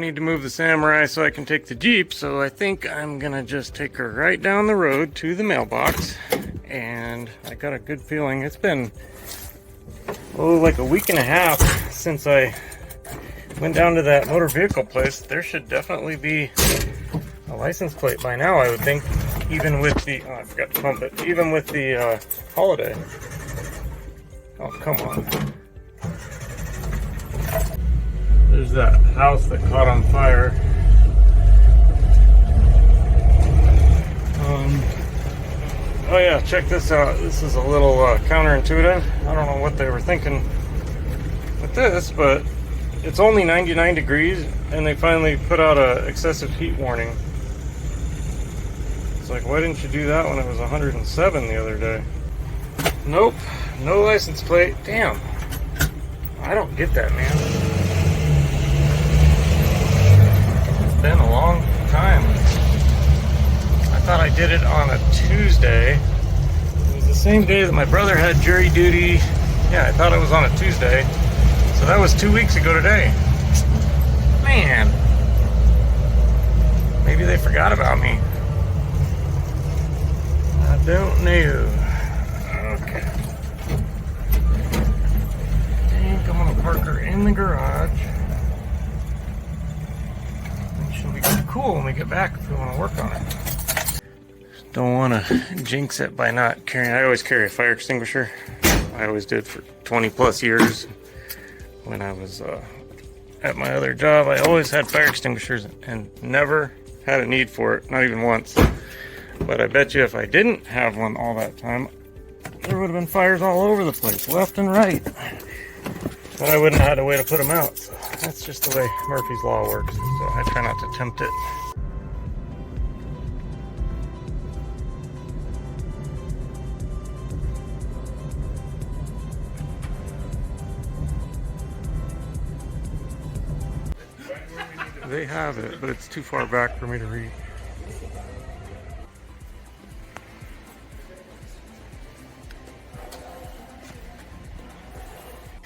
need to move the Samurai so I can take the Jeep, so I think I'm gonna just take her right down the road to the mailbox. And I got a good feeling. It's been, like a week and a half since I went down to that motor vehicle place. There should definitely be a license plate by now, I would think, even with the, I forgot to pump it, even with the holiday. Oh, come on. There's that house that caught on fire. Oh yeah, check this out. This is a little counterintuitive. I don't know what they were thinking with this, but it's only 99 degrees and they finally put out a excessive heat warning. It's like, why didn't you do that when it was 107 the other day? Nope, no license plate. Damn. I don't get that, man. It's been a long time. I thought I did it on a Tuesday. It was the same day that my brother had jury duty. Yeah, I thought it was on a Tuesday. So that was 2 weeks ago today. Man. Maybe they forgot about me. I don't know. Okay. I think I'm gonna park her in the garage. And she'll be cool when we get back if we want to work on it. Don't want to jinx it by not carrying. I always carry a fire extinguisher. I always did for 20 plus years. When I was at my other job, I always had fire extinguishers and never had a need for it, not even once. But I bet you if I didn't have one all that time, there would have been fires all over the place, left and right. But I wouldn't have had a way to put them out. So that's just the way Murphy's Law works. So I try not to tempt it. They have it, but it's too far back for me to read.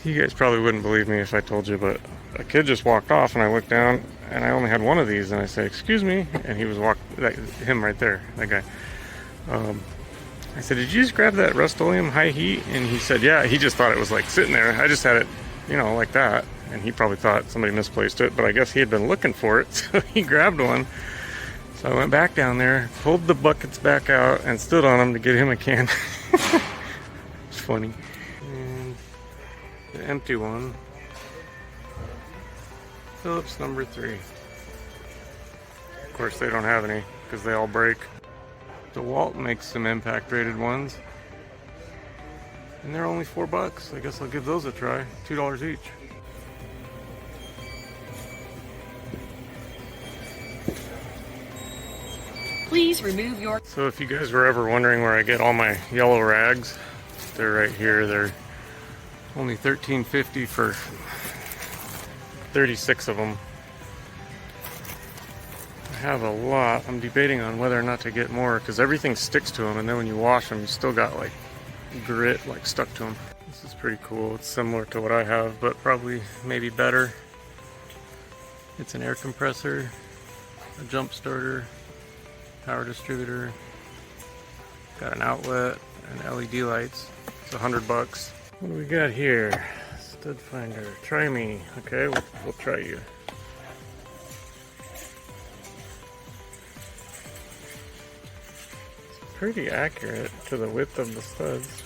You guys probably wouldn't believe me if I told you, but a kid just walked off and I looked down and I only had one of these and I said, "Excuse me," and he was him right there, that guy. I said, "Did you just grab that Rust-Oleum high heat?" And he said, "Yeah." He just thought it was like sitting there. I just had it, like that. And he probably thought somebody misplaced it, but I guess he had been looking for it, so he grabbed one. So I went back down there, pulled the buckets back out, and stood on them to get him a can. It's funny. And the empty one. Phillips number 3. Of course, they don't have any, because they all break. DeWalt makes some impact rated ones. And they're only $4. I guess I'll give those a try. $2 each. Please remove your... So if you guys were ever wondering where I get all my yellow rags, they're right here. They're only $13.50 for 36 of them. I have a lot. I'm debating on whether or not to get more because everything sticks to them, and then when you wash them, you still got like grit like stuck to them. This is pretty cool. It's similar to what I have, but probably maybe better. It's an air compressor, a jump starter, power distributor, got an outlet and LED lights. It's $100. What do we got here? Stud finder. Try me. Okay, we'll try you. It's pretty accurate to the width of the studs.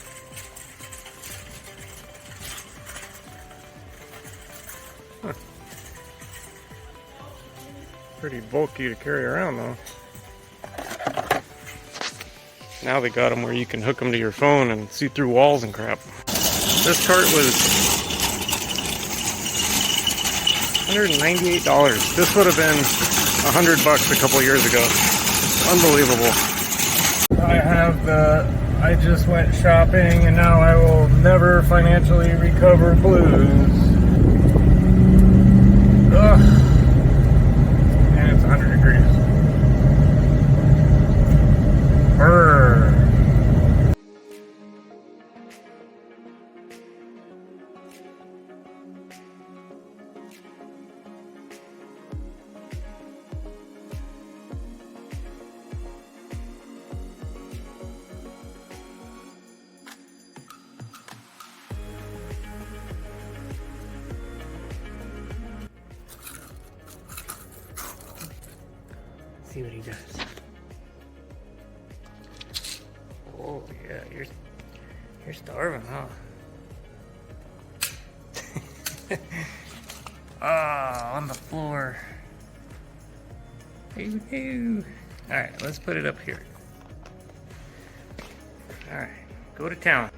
Huh. Pretty bulky to carry around though. Now they got them where you can hook them to your phone and see through walls and crap. This cart was $198. This would have been $100 a couple years ago. Unbelievable. I just went shopping and now I will never financially recover blues. Ugh. And it's 100 degrees. Brr. see what he does. Oh yeah, you're starving, huh? Ah, on the floor. All right, let's put it up here. All right, go to town.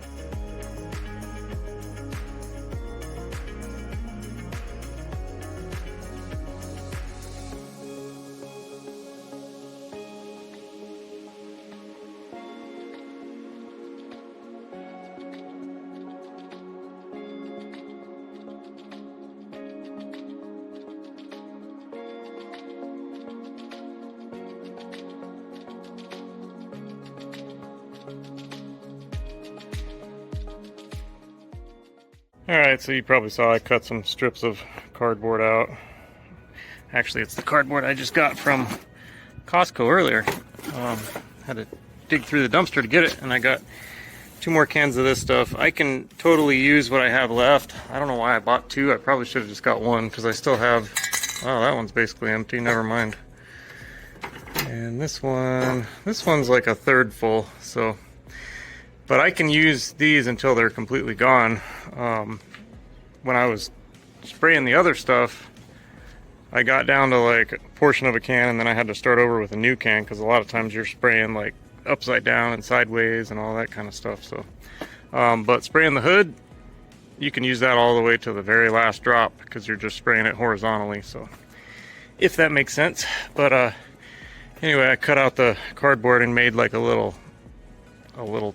Alright, so you probably saw I cut some strips of cardboard out. Actually, it's the cardboard I just got from Costco earlier. Had to dig through the dumpster to get it, and I got 2 more cans of this stuff. I can totally use what I have left. I don't know why I bought 2. I probably should have just got 1, because I still have... Oh, that one's basically empty. Never mind. And this one's like a third full, so... But I can use these until they're completely gone. When I was spraying the other stuff, I got down to like a portion of a can, and then I had to start over with a new can, because a lot of times you're spraying like upside down and sideways and all that kind of stuff. So, but spraying the hood, you can use that all the way to the very last drop, because you're just spraying it horizontally. So, if that makes sense. But anyway, I cut out the cardboard and made like a little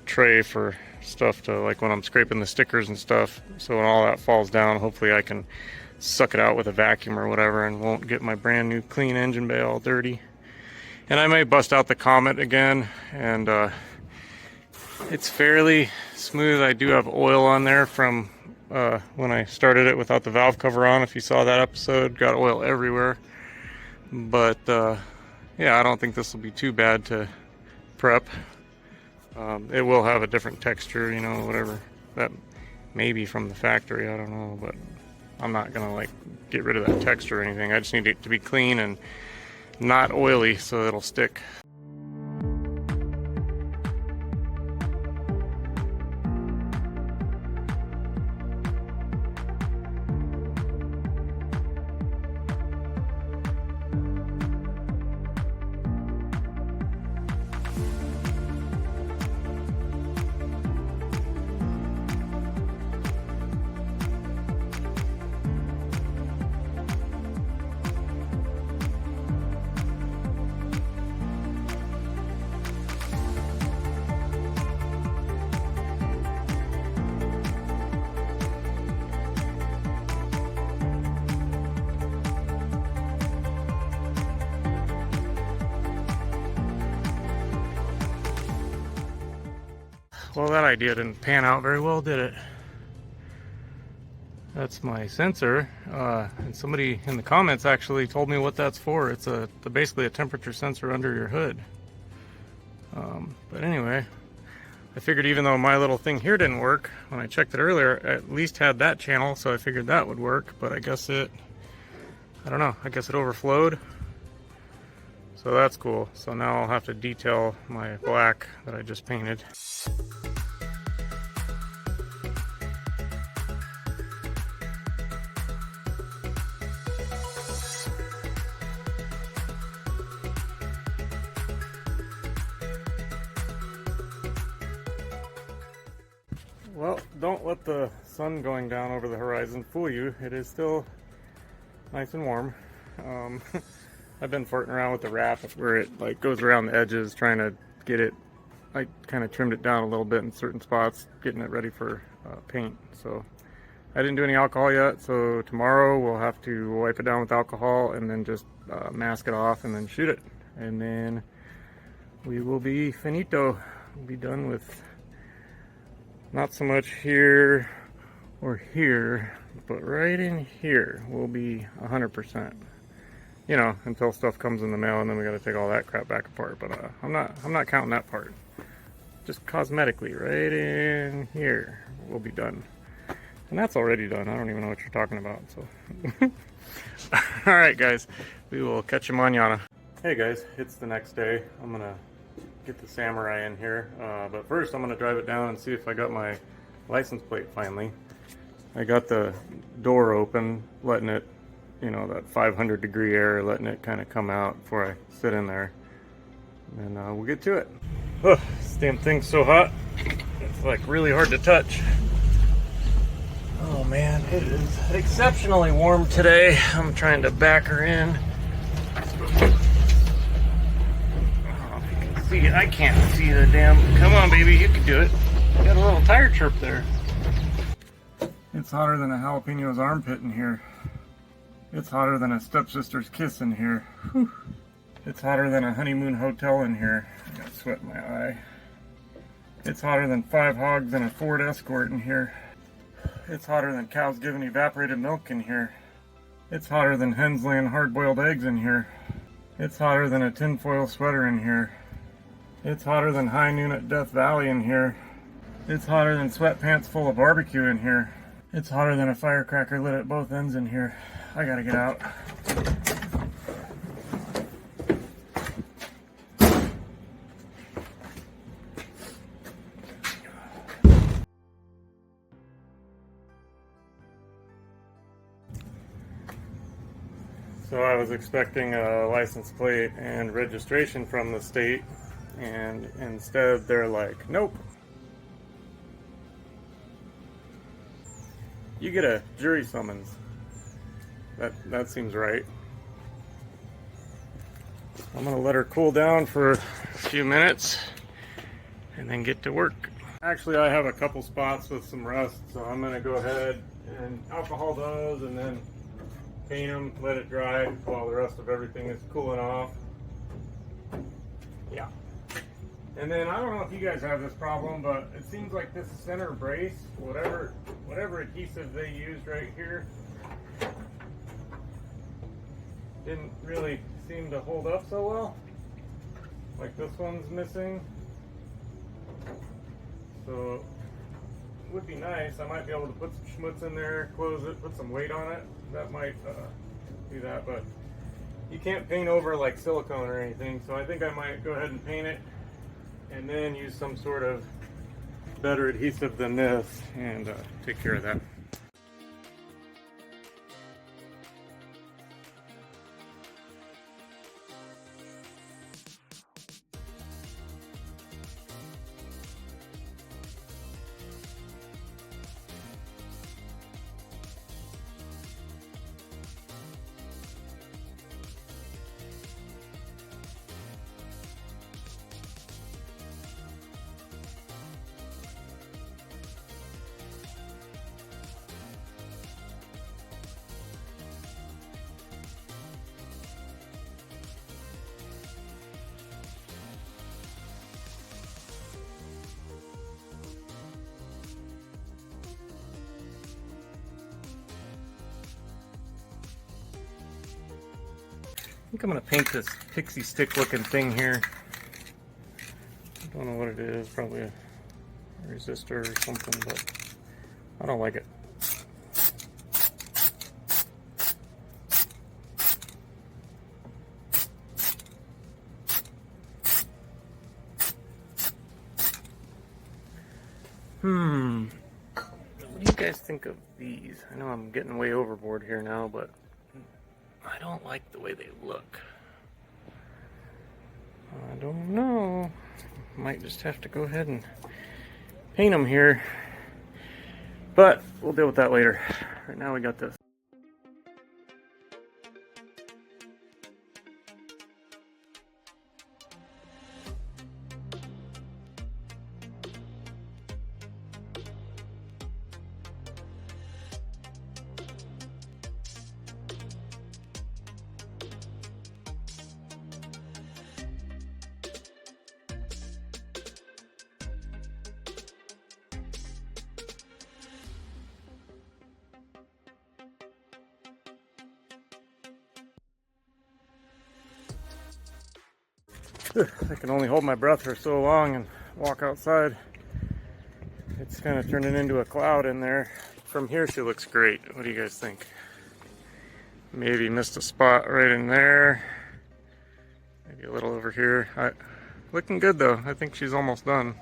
tray for stuff to, like, when I'm scraping the stickers and stuff, so when all that falls down, hopefully I can suck it out with a vacuum or whatever and won't get my brand new clean engine bay all dirty. And I may bust out the Comet again, and it's fairly smooth. I do have oil on there from when I started it without the valve cover on. If you saw that episode, got oil everywhere. But yeah, I don't think this will be too bad to prep. It will have a different texture, you know, whatever. That may be from the factory, I don't know, but I'm not gonna like get rid of that texture or anything. I just need it to be clean and not oily so it'll stick. Well, that idea didn't pan out very well, did it? That's my sensor, and somebody in the comments actually told me what that's for. It's basically a temperature sensor under your hood. But anyway, I figured even though my little thing here didn't work, when I checked it earlier, I at least had that channel, so I figured that would work, but I guess I don't know, I guess it overflowed. So that's cool. So now I'll have to detail my black that I just painted. Well, don't let the sun going down over the horizon fool you. It is still nice and warm. I've been farting around with the wrap where it like goes around the edges, trying to get it, I kind of trimmed it down a little bit in certain spots, getting it ready for paint. So I didn't do any alcohol yet, so tomorrow we'll have to wipe it down with alcohol and then just mask it off and then shoot it. And then we will be finito. We'll be done with not so much here or here, but right in here will be 100%. You know, until stuff comes in the mail and then we got to take all that crap back apart. But I'm not counting that part. Just cosmetically, right in here, we'll be done. And that's already done. I don't even know what you're talking about. So, all right, guys, we will catch you mañana. Hey guys, it's the next day. I'm gonna get the Samurai in here, but first I'm gonna drive it down and see if I got my license plate finally. I got the door open, letting it, you know, that 500-degree air, letting it kind of come out before I sit in there, and we'll get to it. Ugh, this damn thing's so hot. It's like really hard to touch. Oh man, it is exceptionally warm today. I'm trying to back her in. See, I can't see the damn. Come on, baby, you can do it. Got a little tire chirp there. It's hotter than a jalapeno's armpit in here. It's hotter than a stepsister's kiss in here. Whew. It's hotter than a honeymoon hotel in here. I got sweat in my eye. It's hotter than 5 hogs and a Ford Escort in here. It's hotter than cows giving evaporated milk in here. It's hotter than hens laying hard-boiled eggs in here. It's hotter than a tinfoil sweater in here. It's hotter than high noon at Death Valley in here. It's hotter than sweatpants full of barbecue in here. It's hotter than a firecracker lit at both ends in here. I gotta get out. So I was expecting a license plate and registration from the state, and instead they're like, nope. You get a jury summons. That seems right. I'm gonna let her cool down for a few minutes and then get to work. Actually, I have a couple spots with some rust, so I'm gonna go ahead and alcohol those and then paint them, let it dry while the rest of everything is cooling off. Yeah. And then I don't know if you guys have this problem, but it seems like this center brace, whatever adhesive they used right here, didn't really seem to hold up so well. Like this one's missing. So it would be nice. I might be able to put some schmutz in there, close it, put some weight on it. That might do that, but you can't paint over like silicone or anything, so I think I might go ahead and paint it and then use some sort of better adhesive than this and take care of that. I think I'm going to paint this pixie stick looking thing here. I don't know what it is, probably a resistor or something, but I don't like it. What do you guys think of these? I know I'm getting way overboard here now, but I don't like the way they look. I don't know. Might just have to go ahead and paint them here. But we'll deal with that later. Right now we got this. I can only hold my breath for so long and walk outside. It's kind of turning into a cloud in there. From here she looks great. What do you guys think? Maybe missed a spot right in there. Maybe a little over here. Looking good though. I think she's almost done.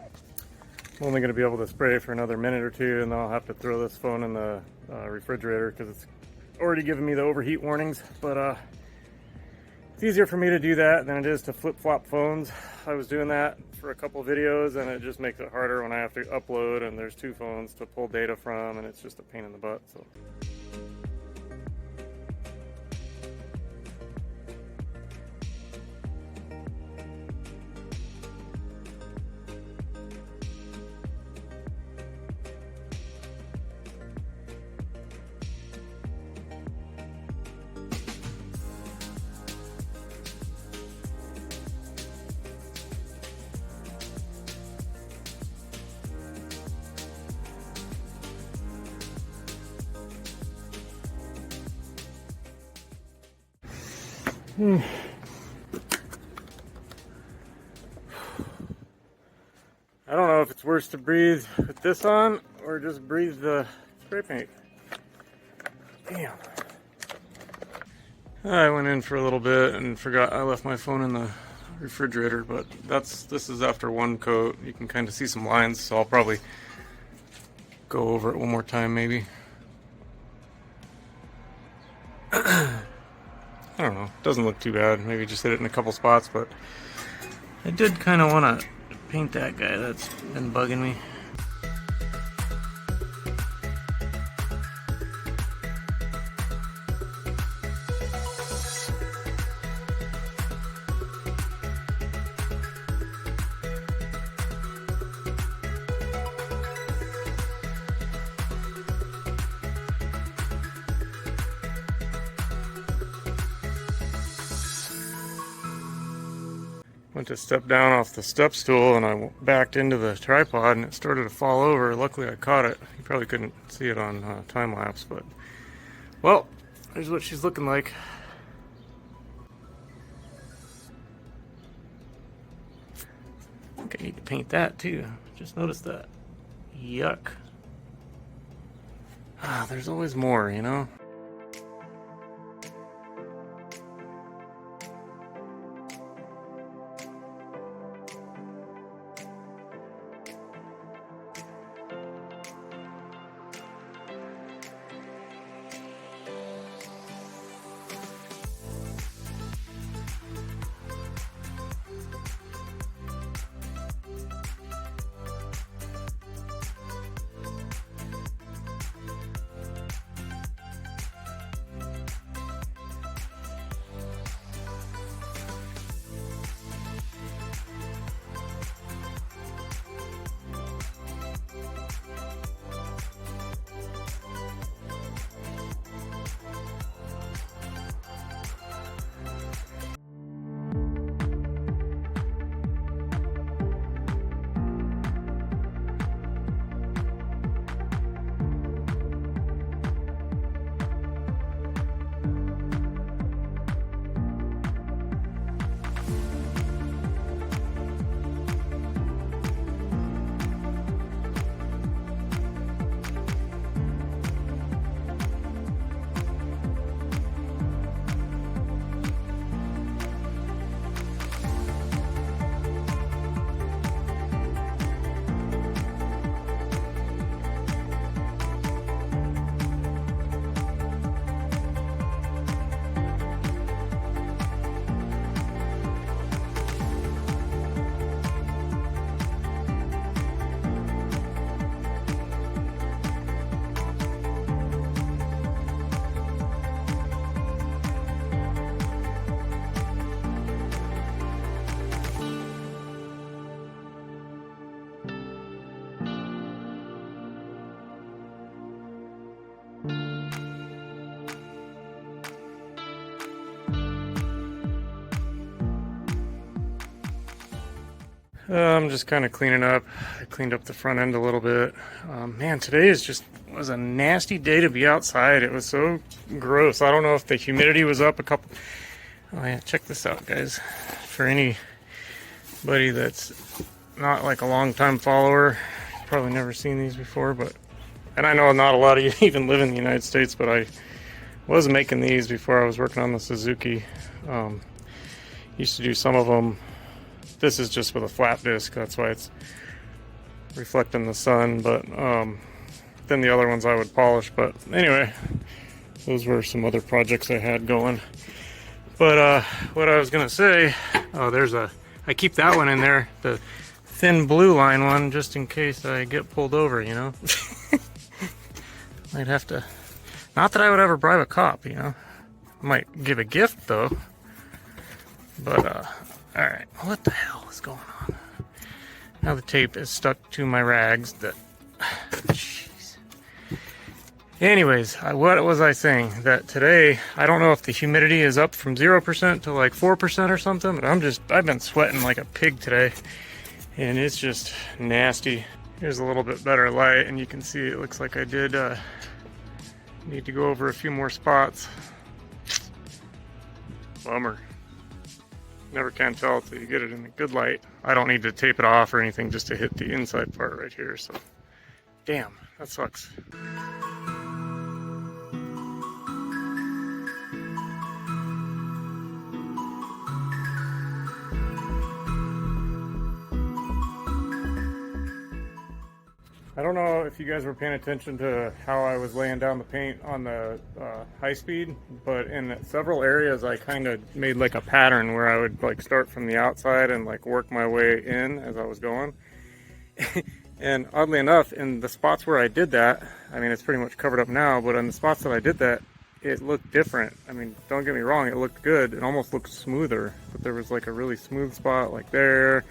I'm only going to be able to spray for another minute or two, and then I'll have to throw this phone in the refrigerator because it's already giving me the overheat warnings. But it's easier for me to do that than it is to flip-flop phones. I was doing that for a couple videos, and it just makes it harder when I have to upload, and there's two phones to pull data from, and it's just a pain in the butt. So. I don't know if it's worse to breathe with this on or just breathe the spray paint. Damn. I went in for a little bit and forgot I left my phone in the refrigerator, but this is after one coat. You can kind of see some lines, so I'll probably go over it one more time maybe. I don't know, doesn't look too bad. Maybe just hit it in a couple spots, but I did kind of want to paint that guy. That's been bugging me. Went to step down off the step stool and I backed into the tripod and it started to fall over. Luckily I caught it. You probably couldn't see it on time lapse, but well, here's what she's looking like. I think I need to paint that too. Just noticed that. Yuck. There's always more, you know? I'm just kind of cleaning up. I cleaned up the front end a little bit. Man, today was a nasty day to be outside. It was so gross. I don't know if the humidity was up a couple. Oh yeah, check this out, guys. For anybody that's not like a long-time follower, probably never seen these before, and I know not a lot of you even live in the United States, but I was making these before I was working on the Suzuki. Used to do some of them. This is just with a flat disc, that's why it's reflecting the sun, but then the other ones I would polish. But anyway, those were some other projects I had going. But what I was gonna say, oh, I keep that one in there, the thin blue line one, just in case I get pulled over, you know. I'd have to, not that I would ever bribe a cop, you know. Might give a gift though. But alright, what the hell is going on? Now the tape is stuck to my rags that, jeez. Anyways, what was I saying? That today, I don't know if the humidity is up from 0% to like 4% or something, but I've been sweating like a pig today. And it's just nasty. Here's a little bit better light, and you can see it looks like I did need to go over a few more spots. Bummer. Never can tell until you get it in a good light. I don't need to tape it off or anything, just to hit the inside part right here, so damn, that sucks. I don't know if you guys were paying attention to how I was laying down the paint on the high speed, but in several areas I kind of made like a pattern where I would like start from the outside and like work my way in as I was going. And oddly enough, in the spots where I did that, I mean, it's pretty much covered up now, but in the spots that I did that, it looked different. I mean, don't get me wrong, it looked good. It almost looked smoother, but there was like a really smooth spot like there,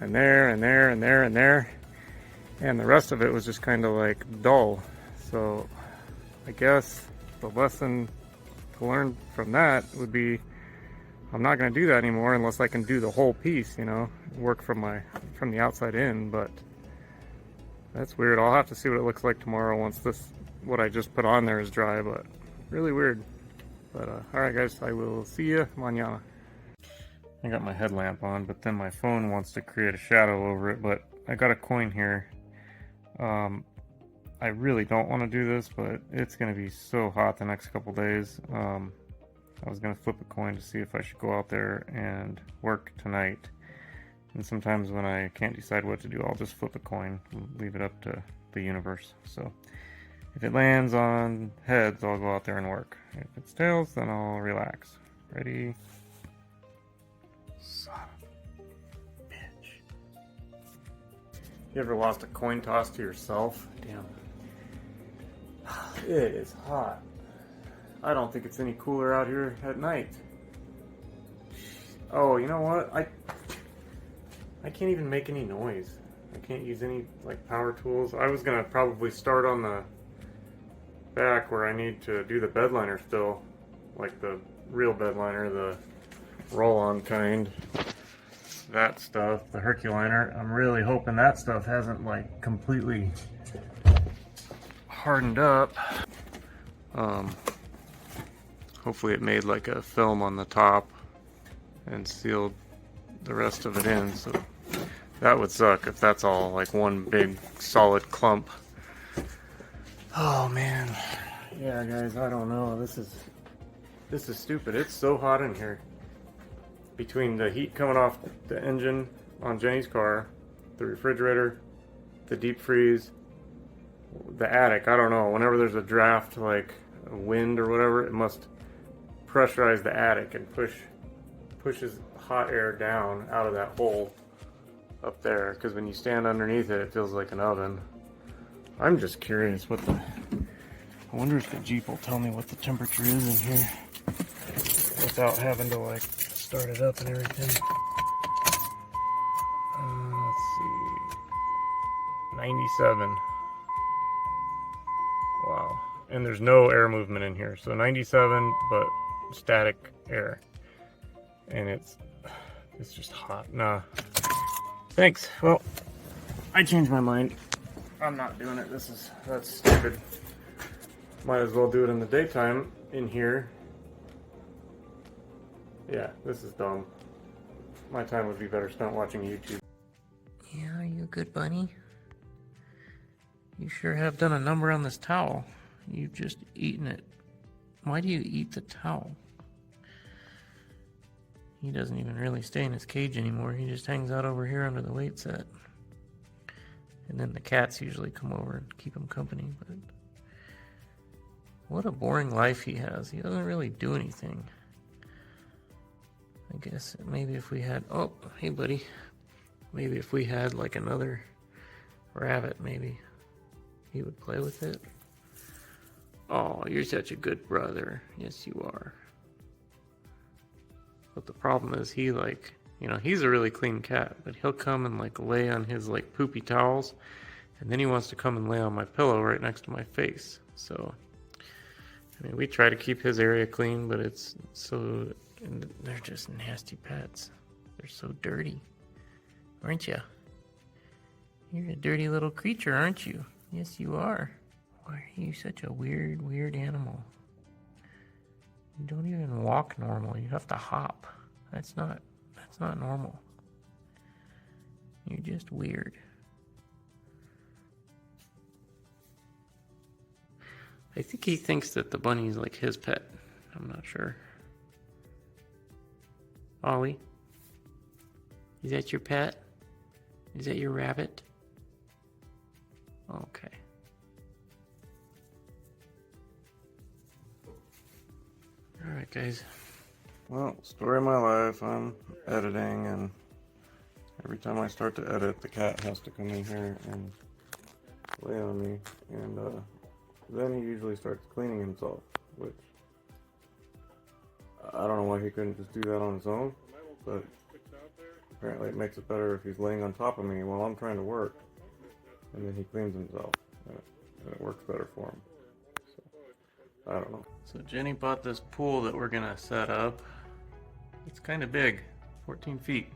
and there, and there, and there, and there. And the rest of it was just kind of like dull. So I guess the lesson to learn from that would be I'm not going to do that anymore unless I can do the whole piece, you know, work from the outside in. But that's weird. I'll have to see what it looks like tomorrow once what I just put on there is dry, but really weird. But all right guys, I will see you mañana. I got my headlamp on, but then my phone wants to create a shadow over it, but I got a coin here. I really don't want to do this, but it's going to be so hot the next couple days. I was going to flip a coin to see if I should go out there and work tonight. And sometimes when I can't decide what to do, I'll just flip a coin and leave it up to the universe. So if it lands on heads, I'll go out there and work. If it's tails, then I'll relax. Ready? Son of a bitch. You ever lost a coin toss to yourself? Damn. It is hot. I don't think it's any cooler out here at night. Oh, you know what? I can't even make any noise. I can't use any like power tools. I was gonna probably start on the back where I need to do the bed liner still, like the real bed liner, the roll-on kind. That stuff, the Herculiner. I'm really hoping that stuff hasn't like completely hardened up. Hopefully it made like a film on the top and sealed the rest of it in, so that would suck if that's all like one big solid clump. Oh man. Yeah guys, I don't know. This is stupid. It's so hot in here. Between the heat coming off the engine on Jenny's car, the refrigerator, the deep freeze, the attic, I don't know. Whenever there's a draft, like a wind or whatever, it must pressurize the attic and pushes hot air down out of that hole up there, because when you stand underneath it, it feels like an oven. I'm just curious I wonder if the Jeep will tell me what the temperature is in here without having to like start it up and everything. Let's see, 97. Wow. And there's no air movement in here, so 97 but static air, and it's just hot. Nah, thanks. Well, I changed my mind. I'm not doing it. That's stupid. Might as well do it in the daytime in here. Yeah, this is dumb. My time would be better spent watching YouTube. Yeah, are you a good bunny? You sure have done a number on this towel. You've just eaten it. Why do you eat the towel? he doesn't even really stay in his cage anymore. He just hangs out over here under the weight set. And then the cats usually come over and keep him company. But what a boring life he has. He doesn't really do anything. I guess maybe if we had... Oh, hey buddy. Maybe if we had like another rabbit, maybe he would play with it. Oh, you're such a good brother. Yes, you are. But the problem is he like, you know, he's a really clean cat, but he'll come and like lay on his like poopy towels, and then he wants to come and lay on my pillow right next to my face. So, I mean, we try to keep his area clean, but it's so, and they're just nasty pets. They're so dirty. Aren't you? You're a dirty little creature, aren't you? Yes, you are. Why are you such a weird animal? You don't even walk normal. You have to hop. That's not normal. You're just weird. I think he thinks that the bunny's like his pet. I'm not sure. Ollie? Is that your pet? Is that your rabbit? Okay. Alright guys. Well, story of my life, I'm editing, and every time I start to edit, the cat has to come in here and lay on me, and then he usually starts cleaning himself, which I don't know why he couldn't just do that on his own, but apparently it makes it better if he's laying on top of me while I'm trying to work, and then he cleans himself, and it works better for him. So, I don't know. So Jenny bought this pool that we're gonna set up. It's kind of big, 14 feet.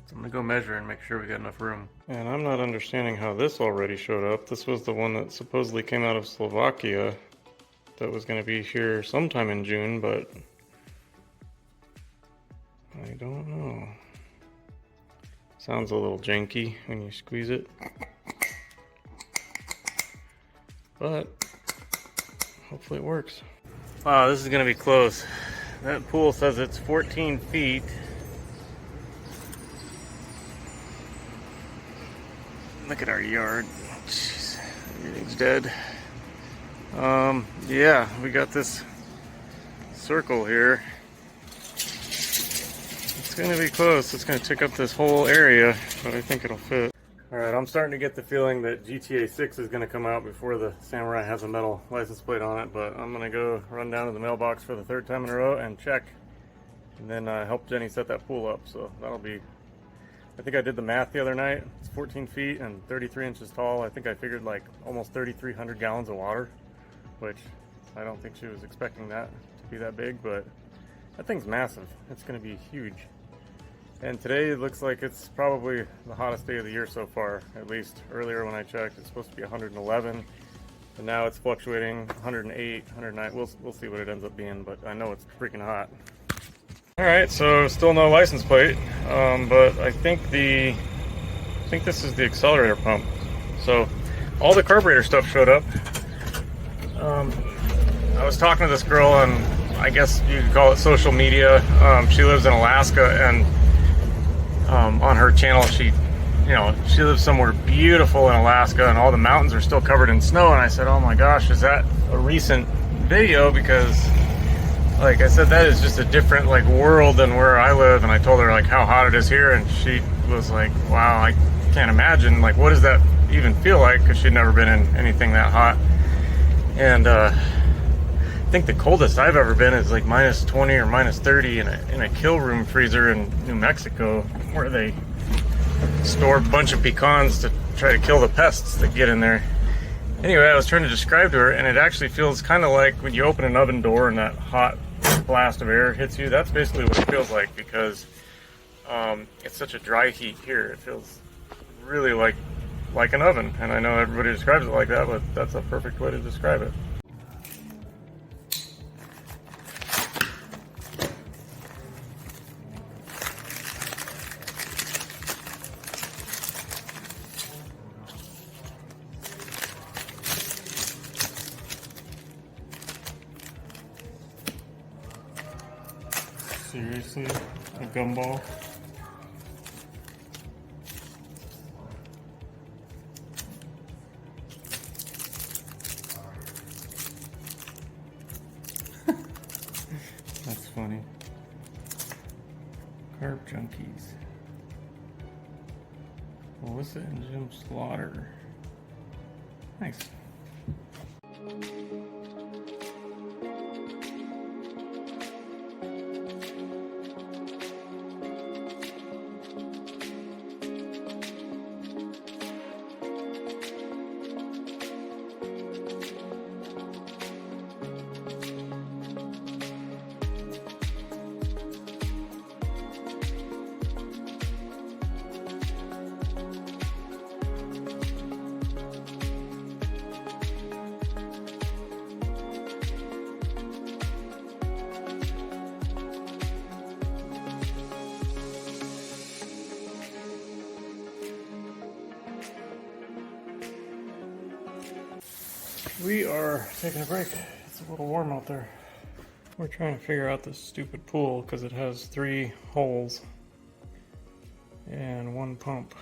So I'm gonna go measure and make sure we got enough room. And I'm not understanding how this already showed up. This was the one that supposedly came out of Slovakia that was gonna be here sometime in June, but I don't know. Sounds a little janky when you squeeze it. But hopefully it works. Wow, this is gonna be close. That pool says it's 14 feet. Look at our yard. Jeez, everything's dead. Yeah, we got this circle here. It's gonna be close. It's gonna take up this whole area, but I think it'll fit. Alright, I'm starting to get the feeling that GTA 6 is gonna come out before the Samurai has a metal license plate on it, but I'm gonna go run down to the mailbox for the third time in a row and check, and then help Jenny set that pool up. So that'll be, I think I did the math the other night. It's 14 feet and 33 inches tall. I think I figured like almost 3,300 gallons of water, which I don't think she was expecting that to be that big, but that thing's massive. It's gonna be huge. And today it looks like it's probably the hottest day of the year so far. At least earlier when I checked, it's supposed to be 111, and now it's fluctuating 108, 109. We'll see what it ends up being, but I know it's freaking hot. All right, so still no license plate, but I think this is the accelerator pump. So all the carburetor stuff showed up. I was talking to this girl on, I guess you could call it social media. She lives in Alaska, and on her channel, she lives somewhere beautiful in Alaska, and all the mountains are still covered in snow. And I said, oh my gosh, is that a recent video? Because like I said, that is just a different like world than where I live. And I told her like how hot it is here, and she was like, wow, I can't imagine, like, what does that even feel like? Because she'd never been in anything that hot. And I think the coldest I've ever been is like minus 20 or minus 30 in a kill room freezer in New Mexico, where they store a bunch of pecans to try to kill the pests that get in there. Anyway, I was trying to describe to her, and it actually feels kind of like when you open an oven door and that hot blast of air hits you. That's basically what it feels like, because it's such a dry heat here. It feels really like an oven, and I know everybody describes it like that, but that's a perfect way to describe it. Seriously? A gumball? That's funny. Carb junkies. Melissa and Jim Slaughter. Nice. We are taking a break. It's a little warm out there. We're trying to figure out this stupid pool because it has 3 holes and 1 pump.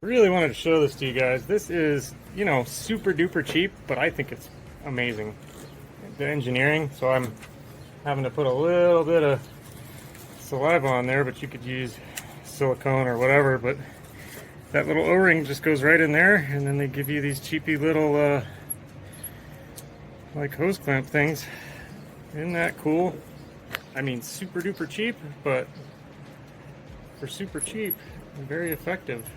Really wanted to show this to you guys. This is, you know, super duper cheap, but I think it's amazing. The engineering, so I'm having to put a little bit of saliva on there, but you could use silicone or whatever, but that little O-ring just goes right in there, and then they give you these cheapy little like hose clamp things. Isn't that cool? I mean, super duper cheap, but for super cheap, very effective.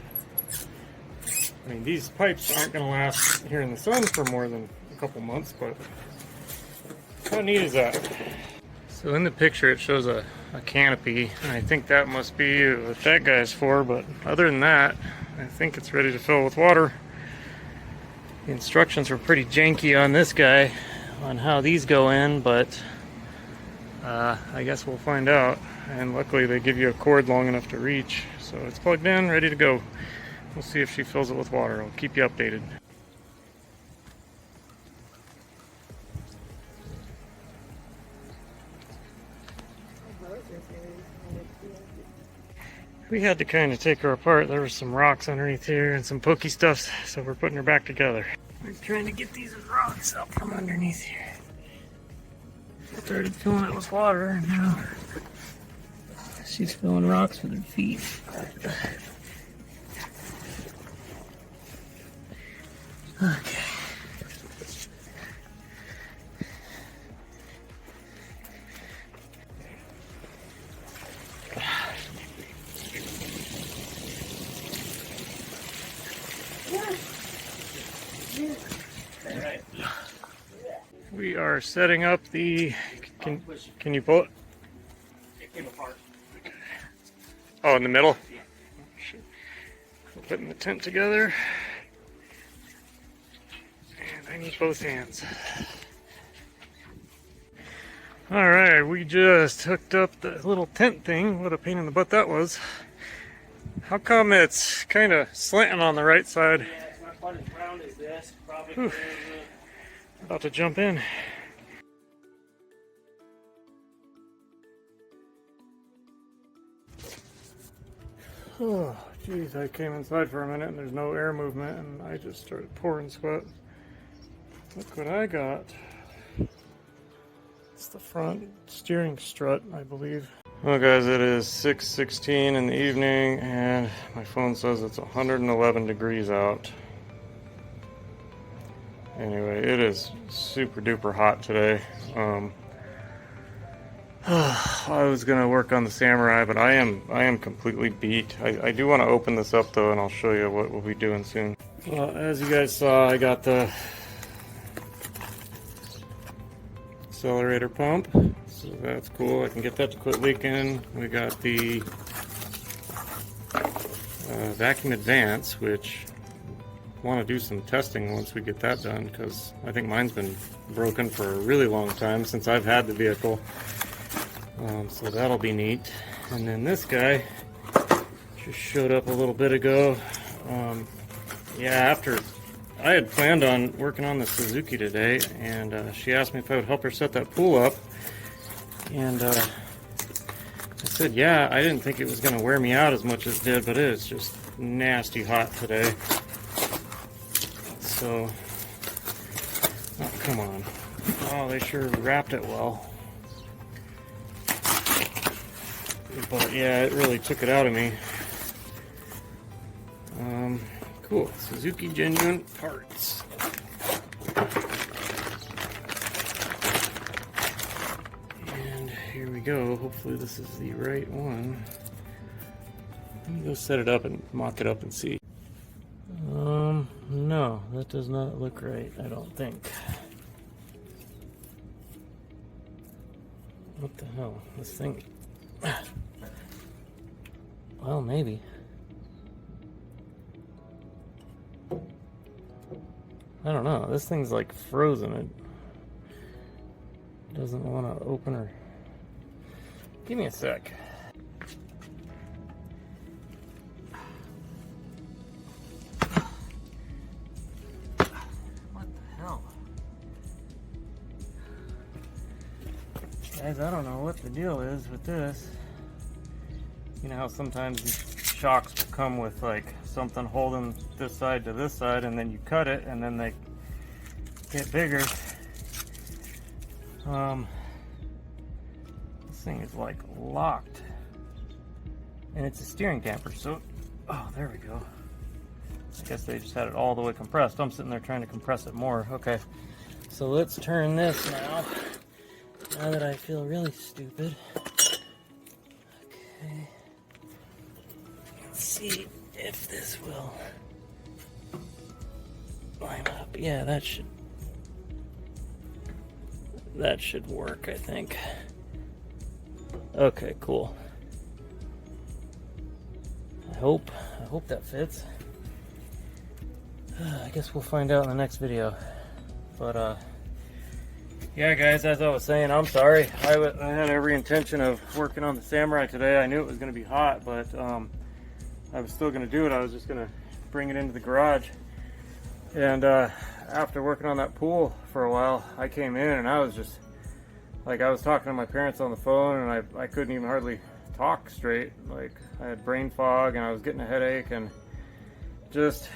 I mean, these pipes aren't going to last here in the sun for more than a couple months, but how neat is that? So in the picture it shows a canopy, and I think that must be what that guy's for, but other than that, I think it's ready to fill with water. The instructions were pretty janky on this guy on how these go in, but I guess we'll find out. And luckily they give you a cord long enough to reach, so it's plugged in, ready to go. We'll see if she fills it with water. I'll keep you updated. We had to kind of take her apart. There were some rocks underneath here and some pokey stuff, so we're putting her back together. We're trying to get these rocks up from underneath here. Started filling it with water, and now she's filling rocks with her feet. Okay. We are setting up the. Can you pull it? It came apart. Oh, in the middle? We're putting the tent together. And I need both hands. Alright, we just hooked up the little tent thing. What a pain in the butt that was. How come it's kind of slanting on the right side? Yeah, it's not quite as round as this. Probably Whew. About to jump in. Oh, geez, I came inside for a minute and there's no air movement and I just started pouring sweat. Look what I got. It's the front steering strut, I believe. Well guys, it is 6:16 in the evening and my phone says it's 111 degrees out. Anyway, it is super duper hot today. I was gonna work on the Samurai, but I am completely beat. I do want to open this up though, and I'll show you what we'll be doing soon. Well, as you guys saw, I got the accelerator pump, so that's cool. I can get that to quit leaking. We got the vacuum advance, which I want to do some testing once we get that done, because I think mine's been broken for a really long time since I've had the vehicle. So that'll be neat. And then this guy just showed up a little bit ago. Yeah, after I had planned on working on the Suzuki today, and she asked me if I would help her set that pool up, and I said yeah. I didn't think it was going to wear me out as much as it did, but it is just nasty hot today. So, oh, come on. Oh, they sure wrapped it well. But yeah, it really took it out of me. Cool. Suzuki genuine parts. And here we go. Hopefully this is the right one. Let me go set it up and mock it up and see. No, that does not look right, I don't think. What the hell? This thing... Well, maybe. I don't know. This thing's like frozen. It doesn't want to open or... Give me a sec. What the hell? Guys, I don't know what the deal is with this. You know how sometimes these shocks will come with like something holding this side to this side, and then you cut it and then they get bigger. This thing is like locked, and it's a steering damper, so oh, there we go. I guess they just had it all the way compressed. I'm sitting there trying to compress it more. Okay, so let's turn this now that I feel really stupid. Okay, let's see if this will line up. Yeah, that should work, I think. Okay, cool. I hope that fits. I guess we'll find out in the next video. But yeah, guys, as I was saying, I'm sorry. I had every intention of working on the Samurai today. I knew it was going to be hot, but I was still going to do it. I was just going to bring it into the garage. And after working on that pool for a while, I came in and I was just, like, I was talking to my parents on the phone, and I couldn't even hardly talk straight. Like, I had brain fog and I was getting a headache, and just,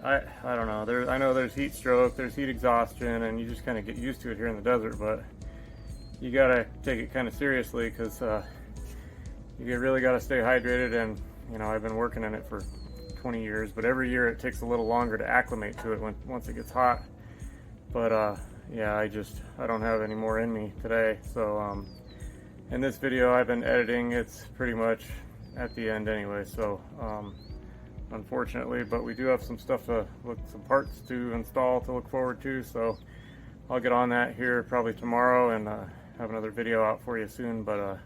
I don't know. I know there's heat stroke, there's heat exhaustion, and you just kind of get used to it here in the desert, but you gotta take it kind of seriously, because you really gotta stay hydrated. And you know, I've been working in it for 20 years, but every year it takes a little longer to acclimate to it once it gets hot. But yeah, I don't have any more in me today. So in this video I've been editing, it's pretty much at the end anyway, so unfortunately, but we do have some stuff some parts to install to look forward to, so I'll get on that here probably tomorrow and have another video out for you soon. But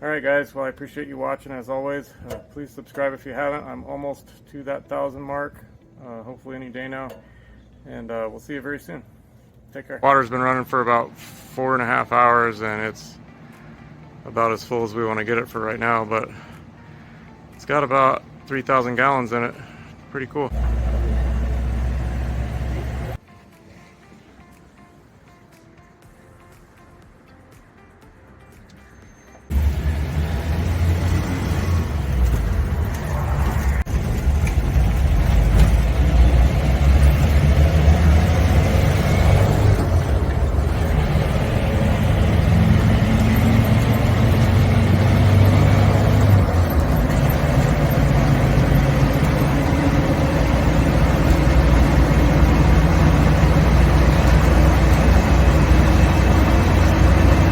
alright guys, well, I appreciate you watching as always. Please subscribe if you haven't. I'm almost to that 1,000 mark, hopefully any day now, and we'll see you very soon. Take care. Water's been running for about 4.5 hours, and it's about as full as we want to get it for right now, but it's got about 3,000 gallons in it. Pretty cool.